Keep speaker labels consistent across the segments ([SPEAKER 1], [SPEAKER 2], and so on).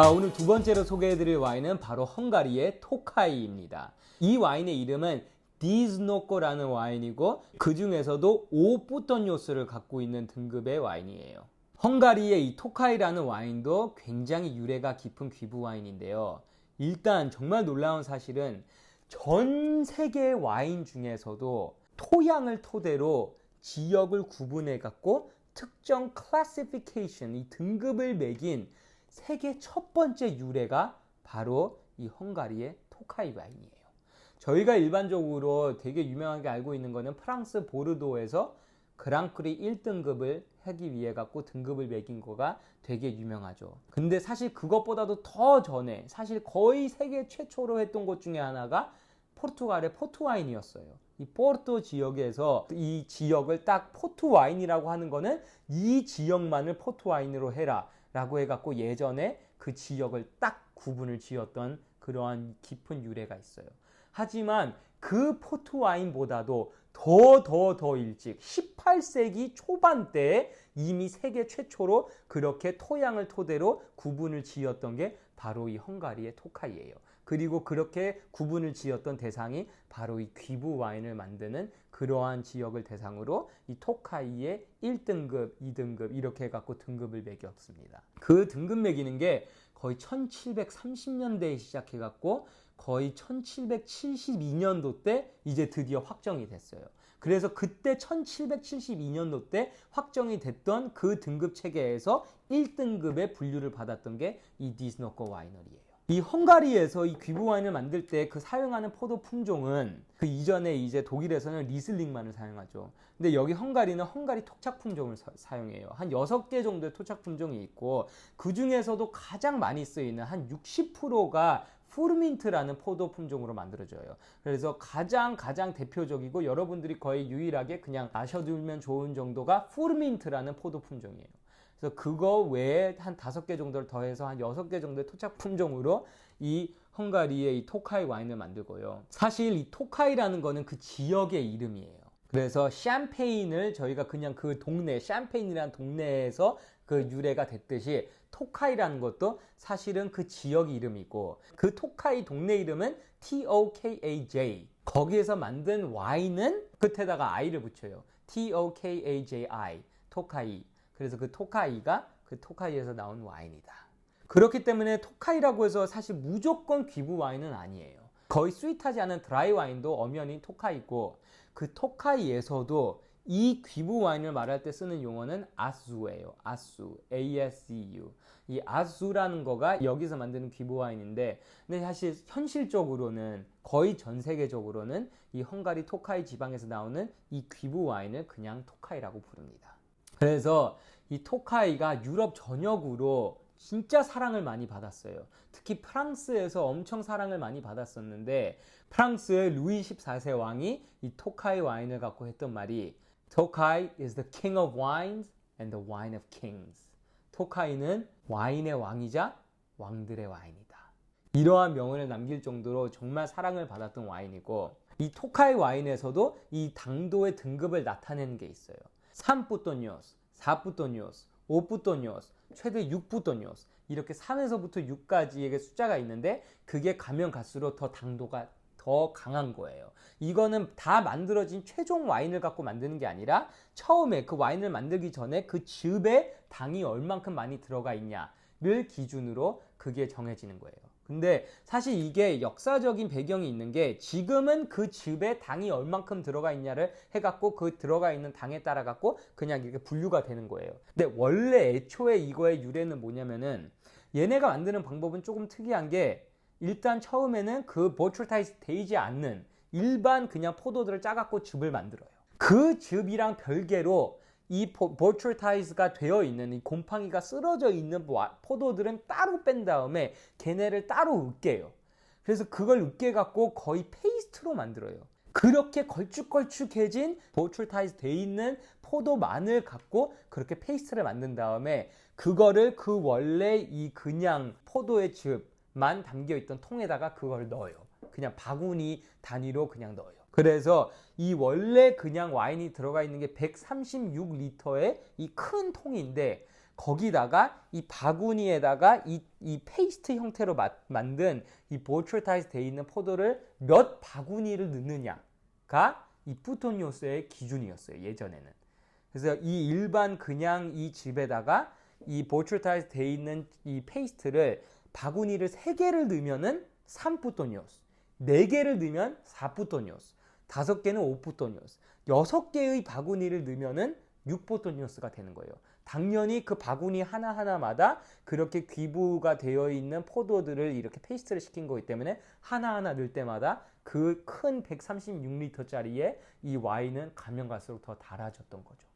[SPEAKER 1] 자, 오늘 두 번째로 소개해드릴 와인은 바로 헝가리의 토카이입니다. 이 와인의 이름은 디즈노코라는 와인이고 그 중에서도 5부터뇨스를 갖고 있는 등급의 와인이에요. 헝가리의 이 토카이라는 와인도 굉장히 유래가 깊은 귀부 와인인데요. 일단 정말 놀라운 사실은 전 세계 와인 중에서도 토양을 토대로 지역을 구분해 갖고 특정 클래시피케이션, 이 등급을 매긴 세계 첫 번째 유래가 바로 이 헝가리의 토카이 와인이에요. 저희가 일반적으로 되게 유명하게 알고 있는 거는 프랑스 보르도에서 그랑크리 1등급을 하기 위해 갖고 등급을 매긴 거가 되게 유명하죠. 근데 사실 그것보다도 더 전에, 사실 거의 세계 최초로 했던 것 중에 하나가 포르투갈의 포트 와인이었어요. 이 포르투 지역에서 이 지역을 딱 포트 와인이라고 하는 거는 이 지역만을 포트 와인으로 해라 라고 해갖고 예전에 그 지역을 딱 구분을 지었던 그러한 깊은 유래가 있어요. 하지만 그 포트 와인보다도 더 일찍 18세기 초반대에 이미 세계 최초로 그렇게 토양을 토대로 구분을 지었던 게 바로 이 헝가리의 토카이예요. 그리고 그렇게 구분을 지었던 대상이 바로 이 귀부 와인을 만드는 그러한 지역을 대상으로 이 토카이의 1등급, 2등급 이렇게 해갖고 등급을 매겼습니다. 그 등급 매기는 게 거의 1730년대에 시작해갖고 거의 1772년도 때 이제 드디어 확정이 됐어요. 그래서 그때 1772년도 때 확정이 됐던 그 등급 체계에서 1등급의 분류를 받았던 게 이 디즈노코 와이너리예요. 이 헝가리에서 이 귀부 와인을 만들 때 그 사용하는 포도 품종은 그 이전에 이제 독일에서는 리슬링만을 사용하죠. 근데 여기 헝가리는 헝가리 토착 품종을 사용해요. 한 6개 정도의 토착 품종이 있고 그 중에서도 가장 많이 쓰이는 한 60%가 푸르민트라는 포도 품종으로 만들어져요. 그래서 가장 대표적이고 여러분들이 거의 유일하게 그냥 마셔두면 좋은 정도가 푸르민트라는 포도 품종이에요. 그래서 그거 외에 한 5개 정도를 더해서 한 6개 정도의 토착 품종으로 이 헝가리의 이 토카이 와인을 만들고요. 사실 이 토카이라는 거는 그 지역의 이름이에요. 그래서 샴페인을 저희가 그냥 그 동네, 샴페인이라는 동네에서 그 유래가 됐듯이 토카이라는 것도 사실은 그 지역 이름이고 그 토카이 동네 이름은 TOKAJ. 거기에서 만든 와인은 끝에다가 I를 붙여요. TOKAJI, 토카이. 그래서 그 토카이가 그 토카이에서 나온 와인이다. 그렇기 때문에 토카이라고 해서 사실 무조건 귀부 와인은 아니에요. 거의 스윗하지 않은 드라이 와인도 엄연히 토카이고 그 토카이에서도 이 귀부 와인을 말할 때 쓰는 용어는 아수예요. 아수, ASU. 이 아수라는 거가 여기서 만드는 귀부 와인인데 근데 사실 현실적으로는 거의 전 세계적으로는 이 헝가리 토카이 지방에서 나오는 이 귀부 와인을 그냥 토카이라고 부릅니다. 그래서 이 토카이가 유럽 전역으로 진짜 사랑을 많이 받았어요. 특히 프랑스에서 엄청 사랑을 많이 받았었는데 프랑스의 루이 14세 왕이 이 토카이 와인을 갖고 했던 말이 토카이 is the king of wines and the wine of kings. 토카이는 와인의 왕이자 왕들의 와인이다. 이러한 명언을 남길 정도로 정말 사랑을 받았던 와인이고 이 토카이 와인에서도 이 당도의 등급을 나타내는 게 있어요. 3부토뇨스, 4부토뇨스, 5부토뇨스, 최대 6부토뇨스 이렇게 3에서부터 6까지의 숫자가 있는데 그게 가면 갈수록 더 당도가 더 강한 거예요. 이거는 다 만들어진 최종 와인을 갖고 만드는 게 아니라 처음에 그 와인을 만들기 전에 그 즙에 당이 얼만큼 많이 들어가 있냐를 기준으로 그게 정해지는 거예요. 근데 사실 이게 역사적인 배경이 있는 게 지금은 그 즙에 당이 얼만큼 들어가 있냐를 해갖고 그 들어가 있는 당에 따라 갖고 그냥 이렇게 분류가 되는 거예요. 근데 원래 애초에 이거의 유래는 뭐냐면은 얘네가 만드는 방법은 조금 특이한 게 일단 처음에는 그 보트라타이즈 되지 않는 일반 그냥 포도들을 짜갖고 즙을 만들어요. 그 즙이랑 별개로 이 보트라타이즈가 되어 있는 이 곰팡이가 쓰러져 있는 포도들은 따로 뺀 다음에 걔네를 따로 으깨요. 그래서 그걸 으깨 갖고 거의 페이스트로 만들어요. 그렇게 걸쭉걸쭉해진 보트라타이즈 돼 있는 포도만을 갖고 그렇게 페이스트를 만든 다음에 그거를 그 원래 이 그냥 포도의 즙만 담겨 있던 통에다가 그걸 넣어요. 그냥 바구니 단위로 그냥 넣어요. 그래서 이 원래 그냥 와인이 들어가 있는 게 136리터의 이 큰 통인데 거기다가 이 바구니에다가 이 페이스트 형태로 만든 이 보트라이즈 되어 있는 포도를 몇 바구니를 넣느냐가 이 푸토니오스의 기준이었어요, 예전에는. 그래서 이 일반 그냥 이 집에다가 이 보트라이즈 되어 있는 이 페이스트를 바구니를 3개를 넣으면은 3푸토니오스, 4개를 넣으면 4푸토니오스, 5개는 5푸토니오스, 6개의 바구니를 넣으면은 6푸토니오스가 되는 거예요. 당연히 그 바구니 하나하나마다 그렇게 귀부가 되어 있는 포도들을 이렇게 페이스트를 시킨 거기 때문에 하나하나 넣을 때마다 그 큰 136리터짜리의 이 와인은 가면 갈수록 더 달아졌던 거죠.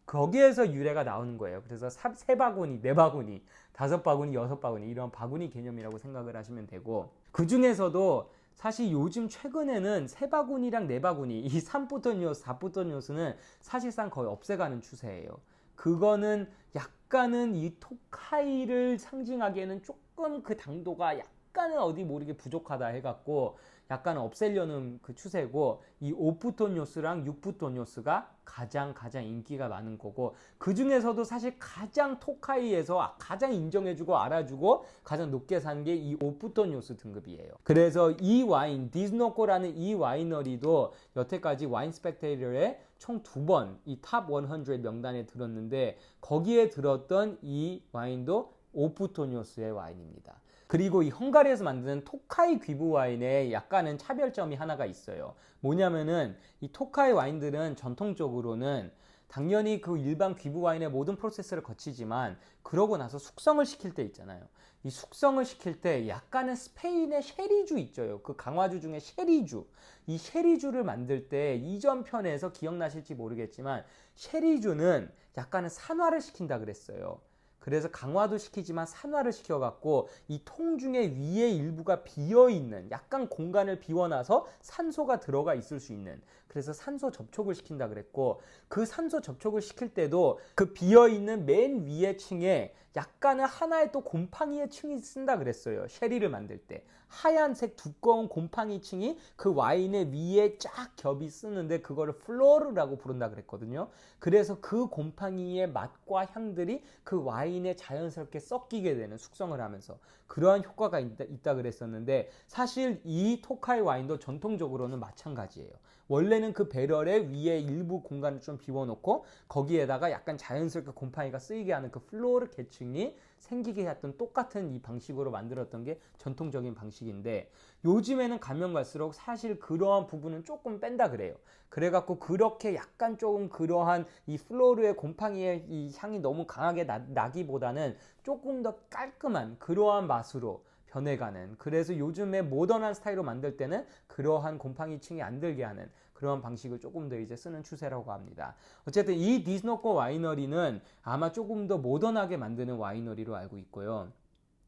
[SPEAKER 1] 거기에서 유래가 나오는 거예요. 그래서 3바구니, 4바구니, 5바구니, 6바구니 이런 바구니 개념이라고 생각을 하시면 되고, 그 중에서도 사실 요즘 최근에는 3바구니랑 4바구니, 이 3푸토니오스, 4푸토니오스는 사실상 거의 없애가는 추세예요. 그거는 약간은 이 토카이를 상징하기에는 조금 그 당도가 약간은 어디 모르게 부족하다 해갖고 약간 없애려는 그 추세고, 이 5푸토니오스랑 6푸토니오스가 가장 인기가 많은 거고, 그 중에서도 사실 가장 토카이에서 가장 인정해주고 알아주고 가장 높게 산 게 이 5푸토니오스 등급이에요. 그래서 이 와인, 디즈노코라는 이 와이너리도 여태까지 와인 스펙테이터에 총 2번 이 탑 100 명단에 들었는데, 거기에 들었던 이 와인도 5푸토니오스의 와인입니다. 그리고 이 헝가리에서 만드는 토카이 귀부 와인에 약간은 차별점이 하나가 있어요. 뭐냐면은 이 토카이 와인들은 전통적으로는 당연히 그 일반 귀부 와인의 모든 프로세스를 거치지만, 그러고 나서 숙성을 시킬 때 있잖아요. 이 숙성을 시킬 때 약간은 스페인의 쉐리주 있죠. 그 강화주 중에 쉐리주. 이 쉐리주를 만들 때 이전 편에서 기억나실지 모르겠지만 쉐리주는 약간은 산화를 시킨다 그랬어요. 그래서 강화도 시키지만 산화를 시켜갖고 이 통 중에 위에 일부가 비어있는, 약간 공간을 비워놔서 산소가 들어가 있을 수 있는, 그래서 산소 접촉을 시킨다 그랬고, 그 산소 접촉을 시킬 때도 그 비어있는 맨 위에 층에 약간은 하나의 또 곰팡이의 층이 쓴다 그랬어요. 쉐리를 만들 때 하얀색 두꺼운 곰팡이 층이 그 와인의 위에 쫙 겹이 쓰는데 그거를 플로르라고 부른다 그랬거든요. 그래서 그 곰팡이의 맛과 향들이 그 와인에 자연스럽게 섞이게 되는, 숙성을 하면서 그러한 효과가 있다 그랬었는데, 사실 이 토카이 와인도 전통적으로는 마찬가지예요. 원래는 그 배럴의 위에 일부 공간을 좀 비워놓고 거기에다가 약간 자연스럽게 곰팡이가 쓰이게 하는 그 플로르 계층이 생기게 했던 똑같은 이 방식으로 만들었던 게 전통적인 방식인데, 요즘에는 가면 갈수록 사실 그러한 부분은 조금 뺀다 그래요. 그래갖고 그렇게 약간 조금 그러한 이 플로르의 곰팡이의 이 향이 너무 강하게 나기보다는 조금 더 깔끔한 그러한 맛으로 변해가는, 그래서 요즘에 모던한 스타일로 만들 때는 그러한 곰팡이층이 안 들게 하는 그런 방식을 조금 더 이제 쓰는 추세라고 합니다. 어쨌든 이 디즈노코 와이너리는 아마 조금 더 모던하게 만드는 와이너리로 알고 있고요.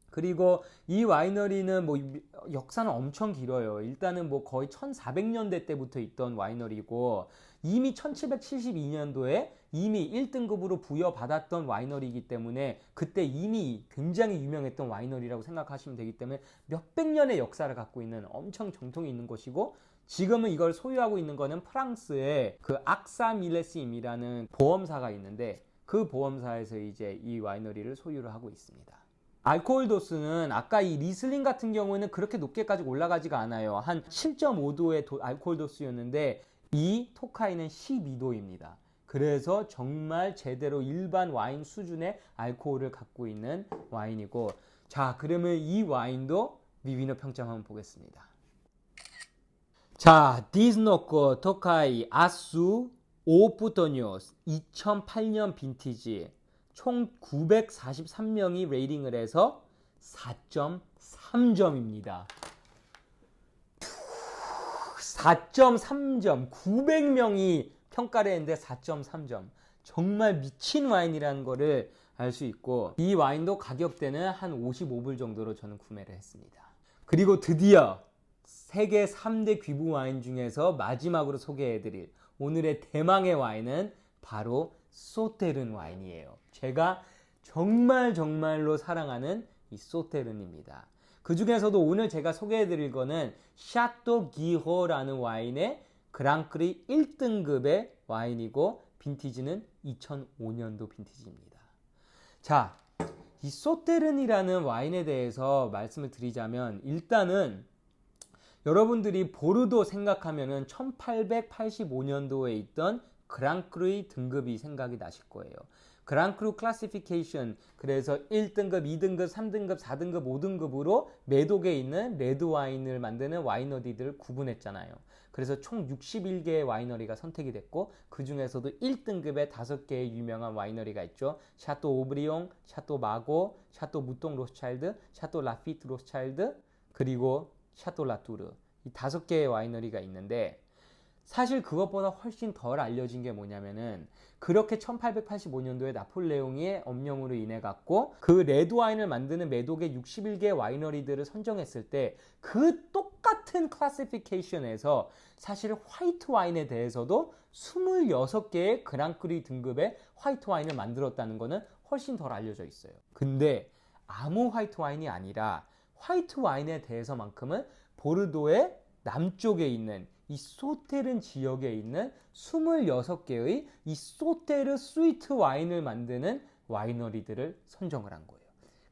[SPEAKER 1] 그리고 이 와이너리는 뭐 역사는 엄청 길어요. 일단은 뭐 거의 1400년대 때부터 있던 와이너리고, 이미 1772년도에 이미 1등급으로 부여받았던 와이너리이기 때문에 그때 이미 굉장히 유명했던 와이너리라고 생각하시면 되기 때문에 몇백 년의 역사를 갖고 있는 엄청 정통이 있는 곳이고, 지금은 이걸 소유하고 있는 거는 프랑스의 그 악사 밀레심이라는 보험사가 있는데, 그 보험사에서 이제 이 와이너리를 소유를 하고 있습니다. 알코올 도수는 아까 이 리슬링 같은 경우에는 그렇게 높게까지 올라가지가 않아요. 한 7.5도의 알코올 도수였는데 이 토카이는 12도입니다. 그래서 정말 제대로 일반 와인 수준의 알코올을 갖고 있는 와인이고, 자, 그러면 이 와인도 리뷰너 평점 한번 보겠습니다. 자, 디즈노코 토카이 아수 오푸토니오스 2008년 빈티지, 총 943명이 레이팅을 해서 4.3점입니다. 4.3점, 900명이 평가를 했는데 4.3점. 정말 미친 와인이라는 거를 알 수 있고, 이 와인도 가격대는 한 55불 정도로 저는 구매를 했습니다. 그리고 드디어 세계 3대 귀부 와인 중에서 마지막으로 소개해드릴 오늘의 대망의 와인은 바로 소테른 와인이에요. 제가 정말로 사랑하는 이 소테른입니다. 그 중에서도 오늘 제가 소개해드릴 거는 샤또 기호라는 와인의 그랑크리 1등급의 와인이고, 빈티지는 2005년도 빈티지입니다. 자, 이 소테른이라는 와인에 대해서 말씀을 드리자면 일단은 여러분들이 보르도 생각하면은 1885년도에 있던 그랑크루의 등급이 생각이 나실 거예요. 그랑크루 클래시피케이션, 그래서 1등급, 2등급, 3등급, 4등급, 5등급으로 매독에 있는 레드 와인을 만드는 와이너리들을 구분했잖아요. 그래서 총 61개의 와이너리가 선택이 됐고 그 중에서도 1등급에 5개의 유명한 와이너리가 있죠. 샤또 오브리옹, 샤또 마고, 샤또 무똥 로스차일드, 샤또 라피트 로스차일드, 그리고 샤또 라투르. 이 5개의 와이너리가 있는데 사실 그것보다 훨씬 덜 알려진 게 뭐냐면은 그렇게 1885년도에 나폴레옹의 엄령으로 인해 갖고 그 레드 와인을 만드는 매독의 61개의 와이너리들을 선정했을 때 그 똑같은 클래시피케이션에서 사실 화이트 와인에 대해서도 26개의 그랑크리 등급의 화이트 와인을 만들었다는 거는 훨씬 덜 알려져 있어요. 근데 아무 화이트 와인이 아니라 화이트 와인에 대해서만큼은 보르도의 남쪽에 있는 이 소테른 지역에 있는 26개의 이 소테르 스위트 와인을 만드는 와이너리들을 선정을 한 거예요.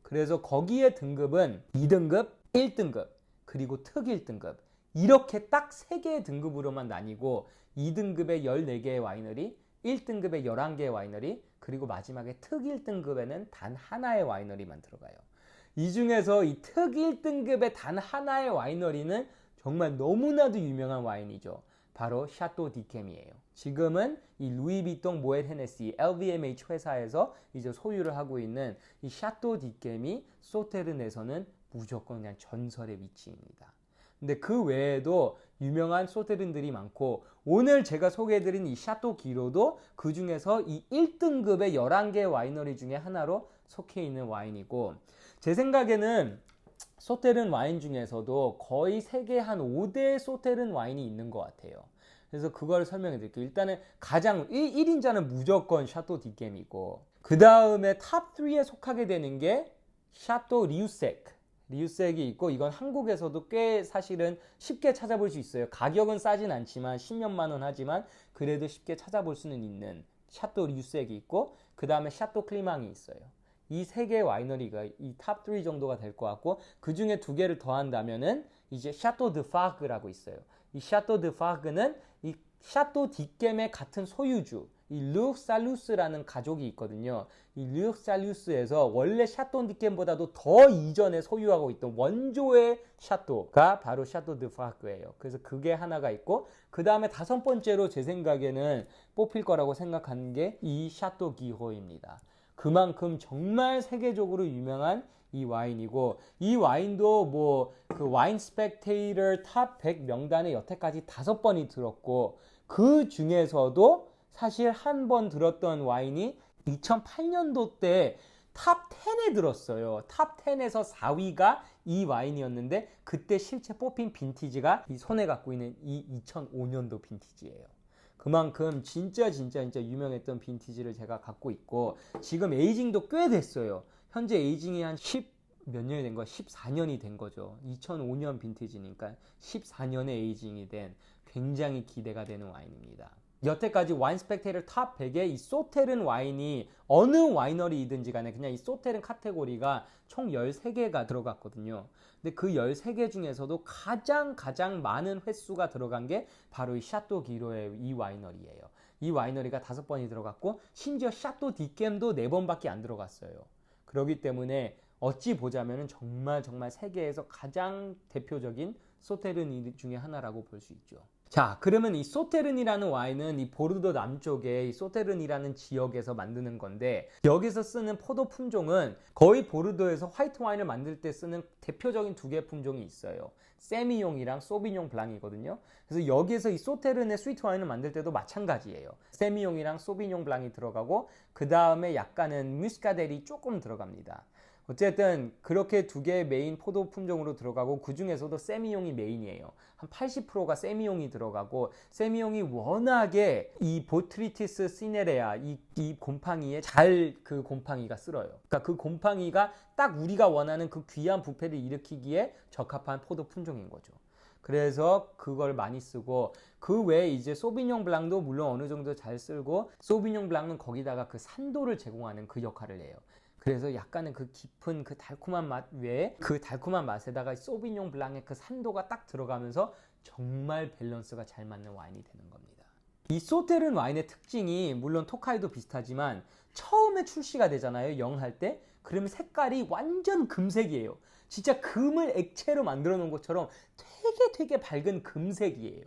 [SPEAKER 1] 그래서 거기에 등급은 2등급, 1등급, 그리고 특 1등급 이렇게 딱 3개의 등급으로만 나뉘고 2등급에 14개의 와이너리, 1등급에 11개의 와이너리, 그리고 마지막에 특 1등급에는 단 하나의 와이너리만 들어가요. 이 중에서 이 특 1등급의 단 하나의 와이너리는 정말 너무나도 유명한 와인이죠. 바로 샤또 디켐이에요. 지금은 이 루이비통 모ët 헤네시 LVMH 회사에서 이제 소유를 하고 있는 이 샤또 디켐이 소테른에서는 무조건 그냥 전설의 위치입니다. 근데 그 외에도 유명한 소테른들이 많고 오늘 제가 소개해드린 이 샤또 기로도 그 중에서 이 1등급의 11개 와이너리 중에 하나로 속해 있는 와인이고 제 생각에는 소테른 와인 중에서도 거의 세계 한 5대 소테른 와인이 있는 것 같아요. 그래서 그걸 설명해 드릴게요. 일단은 가장 1인자는 무조건 샤또 디켐이고 그 다음에 탑 3에 속하게 되는 게 샤또 리우색이 있고 이건 한국에서도 꽤 사실은 쉽게 찾아볼 수 있어요. 가격은 싸진 않지만 10몇만 원 하지만 그래도 쉽게 찾아볼 수는 있는 샤또 리우색이 있고 그 다음에 샤또 클리망이 있어요. 이 3개의 와이너리가 이 탑 3 정도가 될 것 같고 그 중에 2개를 더한다면은 이제 샤또 드 파그라고 있어요. 이 샤또 드 파그는 이 샤또 디켐의 같은 소유주 이 르욱 살루스라는 가족이 있거든요. 이 르욱 살루스에서 원래 샤또 디켐보다도 더 이전에 소유하고 있던 원조의 샤또가 바로 샤또 드 파그예요. 그래서 그게 하나가 있고 그 다음에 5번째로 제 생각에는 뽑힐 거라고 생각하는 게 이 샤또 기호입니다. 그만큼 정말 세계적으로 유명한 이 와인이고 이 와인도 뭐 그 와인 스펙테이터 탑 100 명단에 여태까지 5번이 들었고 그 중에서도 사실 한 번 들었던 와인이 2008년도 때 탑 10에 들었어요. 탑 10에서 4위가 이 와인이었는데 그때 실제 뽑힌 빈티지가 이 손에 갖고 있는 이 2005년도 빈티지예요. 그만큼 진짜 유명했던 빈티지를 제가 갖고 있고 지금 에이징도 꽤 됐어요. 현재 에이징이 한 10 몇 년이 된 거야? 14년이 된 거죠. 2005년 빈티지니까 14년의 에이징이 된 굉장히 기대가 되는 와인입니다. 여태까지 와인 스펙테이터 탑 100에 이 소테른 와인이 어느 와이너리이든지 간에 그냥 이 소테른 카테고리가 총 13개가 들어갔거든요. 근데 그 13개 중에서도 가장 많은 횟수가 들어간 게 바로 이 샤또 기로의 이 와이너리예요. 이 와이너리가 5번이 들어갔고 심지어 샤또 디켐도 4번밖에 안 들어갔어요. 그렇기 때문에 어찌 보자면 정말 세계에서 가장 대표적인 소테른 중에 하나라고 볼 수 있죠. 자, 그러면 이 소테른이라는 와인은 이 보르도 남쪽에 이 소테른이라는 지역에서 만드는 건데 여기서 쓰는 포도 품종은 거의 보르도에서 화이트 와인을 만들 때 쓰는 대표적인 2개 품종이 있어요. 세미뇽이랑 소비뇽 블랑이거든요. 그래서 여기에서 이 소테른의 스위트 와인을 만들 때도 마찬가지예요. 세미뇽이랑 소비뇽 블랑이 들어가고 그 다음에 약간은 무스카델이 조금 들어갑니다. 어쨌든 그렇게 2개의 메인 포도 품종으로 들어가고 그 중에서도 세미뇽이 메인이에요. 한 80%가 세미뇽이 들어가고 세미뇽이 워낙에 이 보트리티스 시네레아 이 곰팡이에 잘 그 곰팡이가 쓸어요. 그러니까 그 곰팡이가 딱 우리가 원하는 그 귀한 부패를 일으키기에 적합한 포도 품종인 거죠. 그래서 그걸 많이 쓰고 그 외에 이제 소비뇽 블랑도 물론 어느 정도 잘 쓰고 소비뇽 블랑은 거기다가 그 산도를 제공하는 그 역할을 해요. 그래서 약간은 그 깊은 그 달콤한 맛 외에 그 달콤한 맛에다가 소비뇽 블랑의 그 산도가 딱 들어가면서 정말 밸런스가 잘 맞는 와인이 되는 겁니다. 이 소테른 와인의 특징이 물론 토카이도 비슷하지만 처음에 출시가 되잖아요. 영할 때. 그러면 색깔이 완전 금색이에요. 진짜 금을 액체로 만들어 놓은 것처럼 되게 밝은 금색이에요.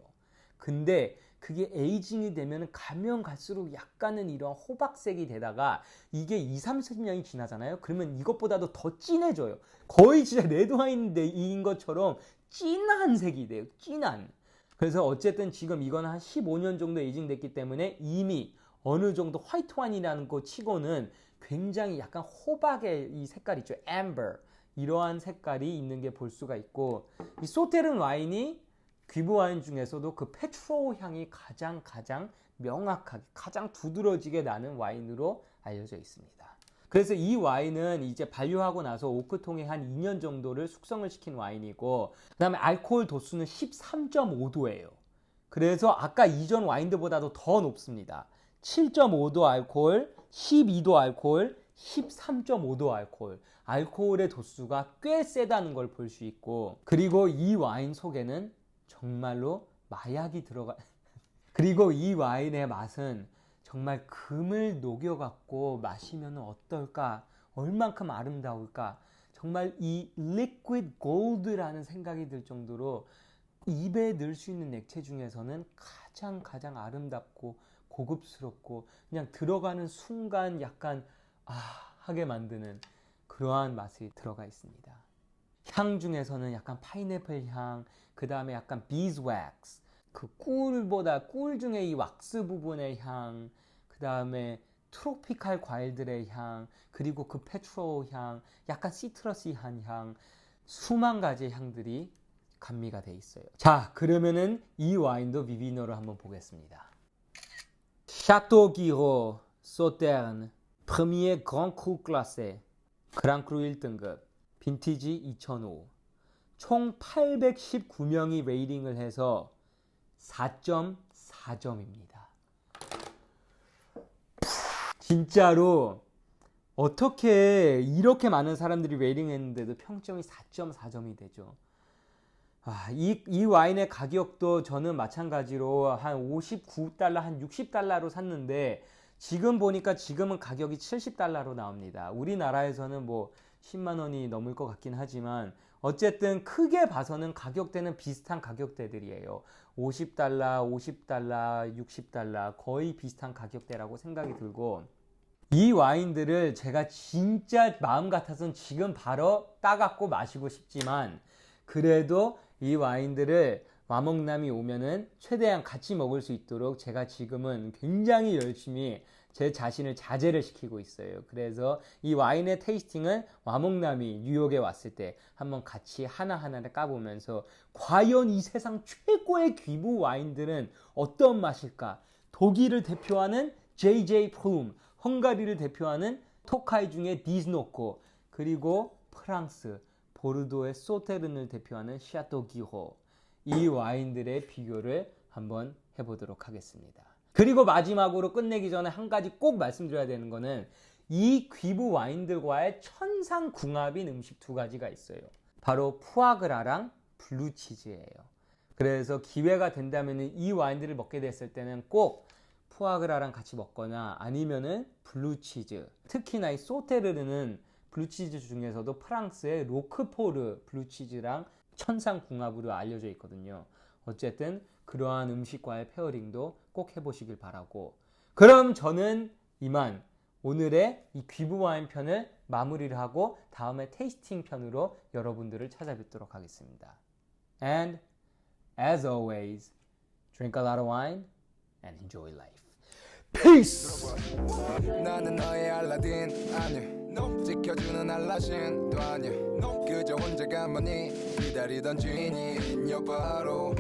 [SPEAKER 1] 근데 그게 에이징이 되면 가면 갈수록 약간은 이런 호박색이 되다가 이게 20-30년이 지나잖아요. 그러면 이것보다도 더 진해져요. 거의 진짜 레드와인인 것처럼 진한 색이 돼요. 진한. 그래서 어쨌든 지금 이건 한 15년 정도 에이징 됐기 때문에 이미 어느 정도 화이트 와인이라는 거 치고는 굉장히 약간 호박의 이 색깔 있죠. amber. 이러한 색깔이 있는 게 볼 수가 있고 이 소테른 와인이 귀부 와인 중에서도 그 페트롤 향이 가장 명확하게 가장 두드러지게 나는 와인으로 알려져 있습니다. 그래서 이 와인은 이제 반류하고 나서 오크통에 한 2년 정도를 숙성을 시킨 와인이고 그 다음에 알코올 도수는 13.5도예요. 그래서 아까 이전 와인들보다도 더 높습니다. 7.5도 알코올, 12도 알코올, 13.5도 알코올. 알코올의 도수가 꽤 세다는 걸 볼 수 있고 그리고 이 와인 속에는 정말로 마약이 들어가 그리고 이 와인의 맛은 정말 금을 녹여갖고 마시면 어떨까 얼만큼 아름다울까 정말 이 liquid gold라는 생각이 들 정도로 입에 넣을 수 있는 액체 중에서는 가장 아름답고 고급스럽고 그냥 들어가는 순간 약간 하게 만드는 그러한 맛이 들어가 있습니다. 향 중에서는 약간 파인애플 향, 그 다음에 약간 beeswax, 그 꿀 중에 이 왁스 부분의 향, 그 다음에 트로피칼 과일들의 향, 그리고 그 페트롤 향, 약간 시트러시한 향, 수만 가지의 향들이 감미가 돼 있어요. 자, 그러면은 이 와인도 비비노로 한번 보겠습니다. 샤또 기호 소테른 프미에 그랑크루 클라세 그랑크루 1등급 빈티지 2005 총 819명이 레이팅을 해서 4.4점입니다. 진짜로 어떻게 이렇게 많은 사람들이 레이팅했는데도 평점이 4.4점이 되죠. 이 와인의 가격도 저는 마찬가지로 한 59달러, 한 60달러로 샀는데 지금 보니까 지금은 가격이 70달러로 나옵니다. 우리나라에서는 뭐 10만 원이 넘을 것 같긴 하지만 어쨌든 크게 봐서는 가격대는 비슷한 가격대들이에요. 50달러, 50달러, 60달러 거의 비슷한 가격대라고 생각이 들고 이 와인들을 제가 진짜 마음 같아서는 지금 바로 따갖고 마시고 싶지만 그래도 이 와인들을 와먹남이 오면은 최대한 같이 먹을 수 있도록 제가 지금은 굉장히 열심히 제 자신을 자제를 시키고 있어요. 그래서 이 와인의 테이스팅은 와먹남이 뉴욕에 왔을 때 한번 같이 하나하나를 까보면서 과연 이 세상 최고의 귀부 와인들은 어떤 맛일까? 독일을 대표하는 JJ 프룸, 헝가리를 대표하는 토카이 중에 디즈노코, 그리고 프랑스, 보르도의 소테른을 대표하는 샤또 기호 이 와인들의 비교를 한번 해보도록 하겠습니다. 그리고 마지막으로 끝내기 전에 한 가지 꼭 말씀드려야 되는 거는 이 귀부 와인들과의 천상궁합인 음식 두 가지가 있어요. 바로 푸아그라랑 블루치즈예요. 그래서 기회가 된다면 이 와인들을 먹게 됐을 때는 꼭 푸아그라랑 같이 먹거나 아니면은 블루치즈, 특히나 이 소테르는 블루치즈 중에서도 프랑스의 로크포르 블루치즈랑 천상궁합으로 알려져 있거든요. 어쨌든 그러한 음식과의 페어링도 꼭 해보시길 바라고 그럼 저는 이만 오늘의 이 귀부 와인 편을 마무리를 하고 다음에 테이스팅 편으로 여러분들을 찾아뵙도록 하겠습니다. And as always, drink a lot of wine and enjoy life. Peace!
[SPEAKER 2] 나는 너의 알라딘 아니야 지켜주는 알라신도 아니야 그저 혼자 가만히 기다리던 주인이 여 바로